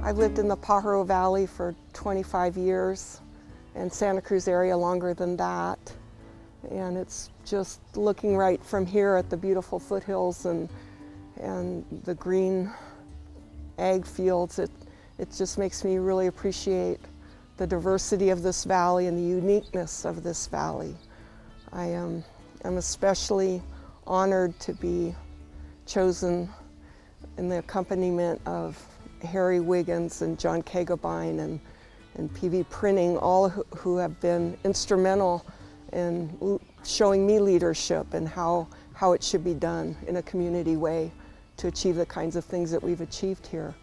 I've lived in the Pajaro Valley for 25 years and Santa Cruz area longer than that. And it's just looking right from here at the beautiful foothills and the green ag fields. It just makes me really appreciate the diversity of this valley and the uniqueness of this valley. I'm especially honored to be chosen in the accompaniment of Harry Wiggins and John Kagabine and PV Printing, all who have been instrumental in showing me leadership and how it should be done in a community way to achieve the kinds of things that we've achieved here.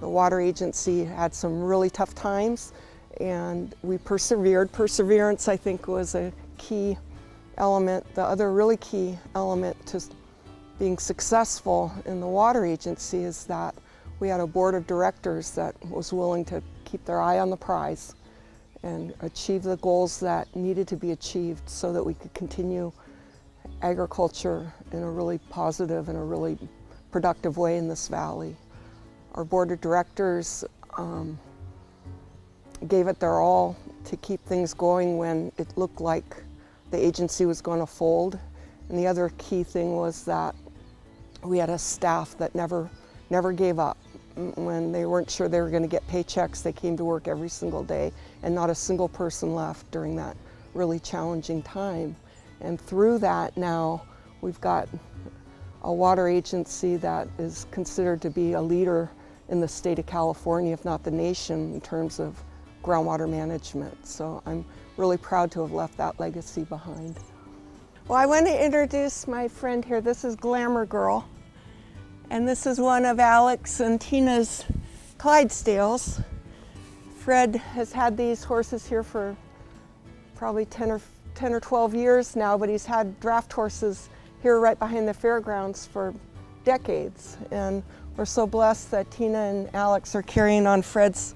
The water agency had some really tough times and we persevered. Perseverance, I think, was a key element. The other really key element to being successful in the water agency is that we had a board of directors that was willing to keep their eye on the prize and achieve the goals that needed to be achieved so that we could continue agriculture in a really positive and a really productive way in this valley. Our board of directors gave it their all to keep things going when it looked like the agency was going to fold. And the other key thing was that we had a staff that never gave up. When they weren't sure they were going to get paychecks, they came to work every single day, and not a single person left during that really challenging time. And through that now, we've got a water agency that is considered to be a leader in the state of California, if not the nation, in terms of groundwater management. So I'm really proud to have left that legacy behind. Well, I want to introduce my friend here. This is Glamour Girl. And this is one of Alex and Tina's Clydesdales. Fred has had these horses here for probably 10 or 12 years now, but he's had draft horses here right behind the fairgrounds for decades. And we're so blessed that Tina and Alex are carrying on Fred's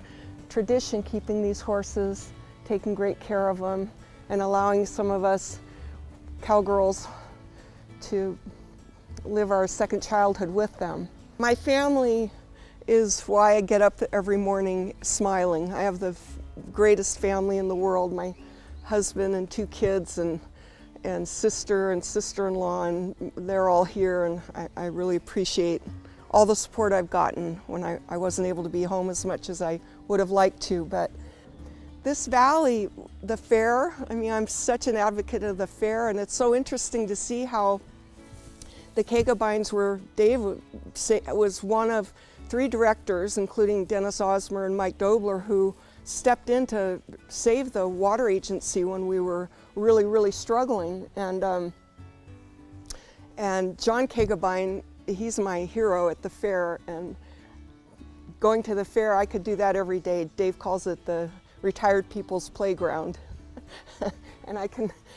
tradition, keeping these horses, taking great care of them, and allowing some of us cowgirls to live our second childhood with them. My family is why I get up every morning smiling. I have the greatest family in the world. My husband and 2 kids and sister and sister-in-law, and they're all here, and I really appreciate all the support I've gotten when I wasn't able to be home as much as I would have liked to. But this valley, the fair, I mean, I'm such an advocate of the fair, and it's so interesting to see how the Kagabines were, Dave was one of 3 directors, including Dennis Osmer and Mike Dobler, who stepped in to save the water agency when we were really struggling. And John Kagabine, he's my hero at the fair, and going to the fair, I could do that every day. Dave calls it the retired people's playground. And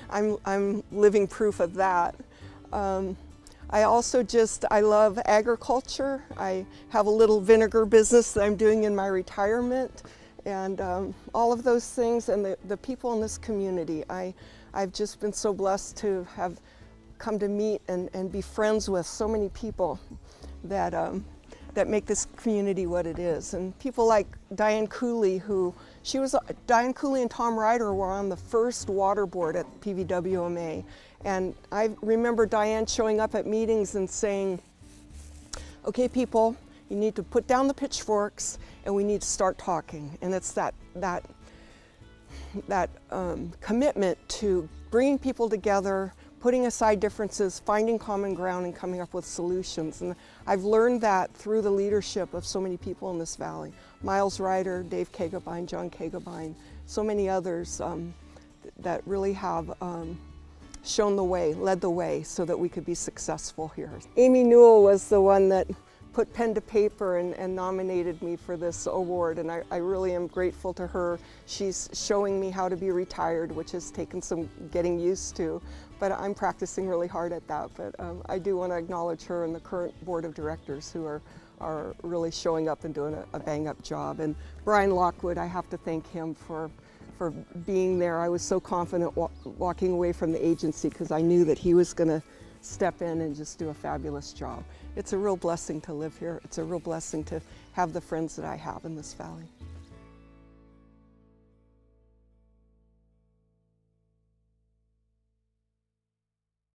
I'm living proof of that. I also I love agriculture. I have a little vinegar business that I'm doing in my retirement, and all of those things, and the people in this community. I've just been so blessed to have come to meet and be friends with so many people that make this community what it is. And people like Diane Cooley, Diane Cooley and Tom Ryder were on the first water board at PVWMA. And I remember Diane showing up at meetings and saying, okay, people, you need to put down the pitchforks and we need to start talking. And it's that commitment to bringing people together, putting aside differences, finding common ground, and coming up with solutions. And I've learned that through the leadership of so many people in this valley. Miles Ryder, Dave Kagabine, John Kagabine, so many others that really have shown the way, led the way, so that we could be successful here. Amy Newell was the one that put pen to paper and nominated me for this award, and I really am grateful to her. She's showing me how to be retired, which has taken some getting used to, but I'm practicing really hard at that. But I do want to acknowledge her and the current board of directors who are really showing up and doing a bang-up job. And Brian Lockwood, I have to thank him for being there. I was so confident walking away from the agency because I knew that he was going to step in and just do a fabulous job. It's a real blessing to live here. It's a real blessing to have the friends that I have in this valley.